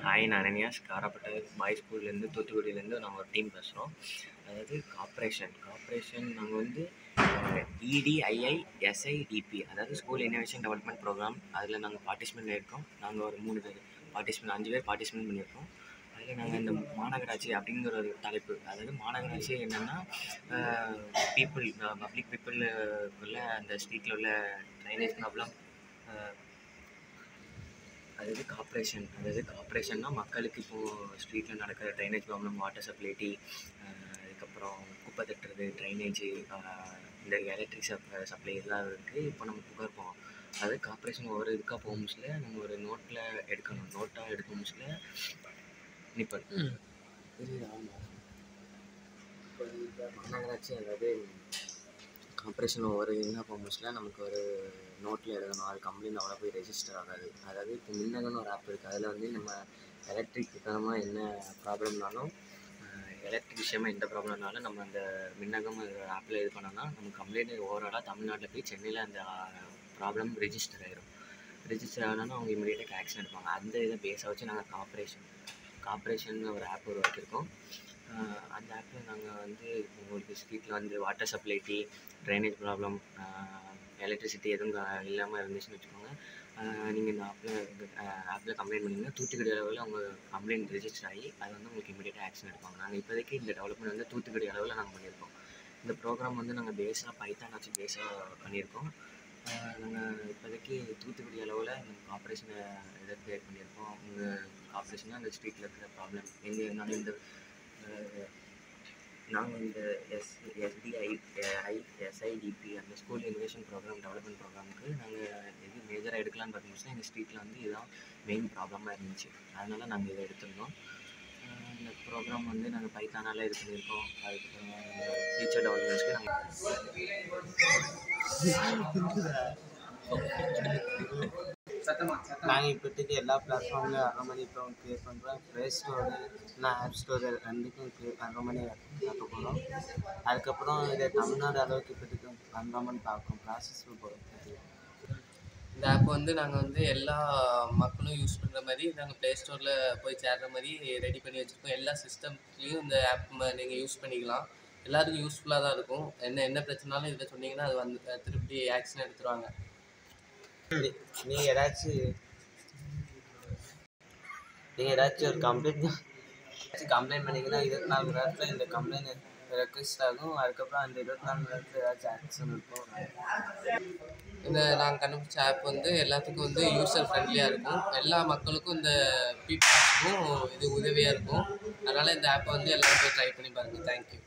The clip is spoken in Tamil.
ஹாய், நான் அனன்யாஸ். காராப்பட்டை பாய்ஸ் ஸ்கூல்லேருந்து, தூத்துக்குடியிலேருந்து நாங்கள் ஒரு டீம் பேசுகிறோம். அதாவது கார்ப்பரேஷன் நாங்கள் வந்து EDIISIDP, அதாவது ஸ்கூல் இன்னோவேஷன் டெவலப்மெண்ட் ப்ரோக்ராம். அதில் நாங்கள் பார்ட்டிசிபேட் பண்ணியிருக்கோம். நாங்கள் ஒரு 5 பேர் பார்ட்டிசிபேட் பண்ணியிருக்கோம். அதில் நாங்கள் இந்த மாநகராட்சி அப்படிங்கிற ஒரு தலைப்பு, அதாவது மாநகராட்சி என்னென்னா பப்ளிக் பீப்புளுக்குள்ள அந்த ஸ்ட்ரீட்டில் உள்ள ட்ரைனேஜ் ப்ராப்ளம். அதாவது கார்ப்பரேஷன்னா மக்களுக்கு இப்போது ஸ்ட்ரீட்டில் நடக்கிற ட்ரைனேஜ் ப்ராப்ளம், வாட்டர் சப்ளைட்டி, அதுக்கப்புறம் குப்பை தட்டுறது, ட்ரைனேஜு, இந்த எலக்ட்ரிக் சப்ளை இதெல்லாம் இருக்குது. இப்போ நம்ம புகார் போவோம். அதாவது கார்ப்பரேஷன் ஒவ்வொரு இதுக்காக போக முடியல, நம்ம ஒரு நோட்டாக எடுக்க முடியல நிற்போம். இது ஆமாம். இப்போ மாநகராட்சி அதாவது கார்ப்பரேஷன் ஒவ்வொரு இதுனா போக முடியல, நமக்கு ஒரு நோட்டில் எழுதணும். அது கம்ப்ளைண்ட் அவ்வளோ போய் ரெஜிஸ்டர் ஆகாது. அதாவது இப்போ மின்னகன்னு ஒரு ஆப் இருக்குது. அதில் வந்து நம்ம எலக்ட்ரிக் தரமாக என்ன ப்ராப்ளம்னாலும், எலக்ட்ரிக் விஷயமாக எந்த ப்ராப்ளம்னாலும் நம்ம அந்த மின்னகம் ஆப்பில் இது பண்ணோம்னா நம்ம கம்ப்ளைண்ட் ஓவராலாக தமிழ்நாட்டில் போய் சென்னையில் அந்த ப்ராப்ளம் ரெஜிஸ்டர் ஆகணும்னா அவங்க இமீடியட்டாக ஆக்ஷன் எடுப்பாங்க. அந்த இதை பேஸை வச்சு நாங்கள் கார்ப்பரேஷன் ஒரு ஆப் உருவாக்கியிருக்கோம். அந்த ஆப்பில் நாங்கள் வந்து உங்களுக்கு ஸ்ட்ரீட்டில் வந்து வாட்டர் சப்ளைட்டி, ட்ரைனேஜ் ப்ராப்ளம், எலக்ட்ரிசிட்டி எதுவும் இல்லாமல் இருந்துச்சுன்னு வச்சுக்கோங்க, நீங்கள் இந்த ஆப்பில் கம்ப்ளைண்ட் பண்ணிங்கன்னா தூத்துக்குடி அளவில் அவங்க கம்ப்ளைண்ட் ரெஜிஸ்டர் ஆகி அது வந்து உங்களுக்கு இமீடியட்டாக ஆக்ஷன் எடுப்பாங்க. நாங்கள் இப்போதைக்கு இந்த டெவலப்மெண்ட் வந்து தூத்துக்குடி அளவில் நாங்கள் பண்ணியிருக்கோம். இந்த ப்ரோக்ராம் வந்து நாங்கள் பைத்தான் வச்சு பண்ணியிருக்கோம். நாங்கள் இப்போதைக்கு தூத்துக்குடி அளவில் இந்த கார்ப்பரேஷனை இதை க்ரியேட் பண்ணியிருக்கோம். உங்கள் கார்ப்பரேஷனாக அந்த ஸ்ட்ரீட்டில் இருக்கிற ப்ராப்ளம் நாங்கள் இந்த SDIISIDP அந்த ஸ்கூல் இன்னோவேஷன் ப்ரோக்ராம் டெவலப்மெண்ட் ப்ரோக்ராமுக்கு நாங்கள் எது மேஜராக எடுக்கலான்னு பார்த்தீங்கன்னா, எங்கள் ஸ்ட்ரீட்டில் வந்து இதுதான் மெயின் ப்ராப்ளமாக இருந்துச்சு. அதனால் நாங்கள் இதை எடுத்திருந்தோம். இந்த ப்ரோக்ராம் வந்து நாங்கள் பைத்தானால் இது பண்ணியிருக்கோம். அதுக்கப்புறம் ஃபியூச்சர் டெவலப்மெண்ட்ஸ்க்கு நாங்கள் இப்போதைக்கு எல்லா பிளாட்ஃபார்ம்லையும் 1/2 மணி இப்போ க்ரியேட் பண்ணுறோம். ப்ளே ஸ்டோரு இல்லை ஆப் ஸ்டோரு ரெண்டுக்கும் 1/2 மணி பார்க்க போகிறோம். அதுக்கப்புறம் இதை தமிழ்நாடு அளவுக்கு இப்போதைக்கு 1/2 மணி பார்க்கும் ப்ராசஸ் போகிறோம். இந்த ஆப் வந்து நாங்கள் வந்து எல்லா மக்களும் யூஸ் பண்ணுற மாதிரி நாங்கள் ப்ளே ஸ்டோரில் போய் சேர்ற மாதிரி ரெடி பண்ணி வச்சுருக்கோம். எல்லா சிஸ்டம்லேயும் இந்த ஆப் நீங்கள் யூஸ் பண்ணிக்கலாம். எல்லாருக்கும் யூஸ்ஃபுல்லாக தான் இருக்கும். என்ன பிரச்சனாலும் இதை சொன்னீங்கன்னா அது வந்து திருப்பி ஆக்ஷன் எடுத்துருவாங்க. நீங்கள் ஏதாச்சும் ஒரு கம்ப்ளைண்ட் பண்ணிங்கன்னா 24 மணி நேரத்தில் இந்த கம்ப்ளைண்ட் ரெக்வெஸ்ட் ஆகும். அதுக்கப்புறம் அந்த 24 மணி நேரத்தில் ஏதாச்சும் ஆக்ஷன் இருக்கும். இந்த நாங்கள் கண்டுபிடிச்ச ஆப் வந்து எல்லாத்துக்கும் வந்து யூசர் ஃப்ரெண்ட்லியாக இருக்கும். எல்லா மக்களுக்கும் இந்த பீப்புள்ஸுக்கும் இது உதவியாக இருக்கும். அதனால் இந்த ஆப்பை வந்து எல்லோரும் போய் ட்ரை பண்ணி பாருங்கள். தேங்க்யூ.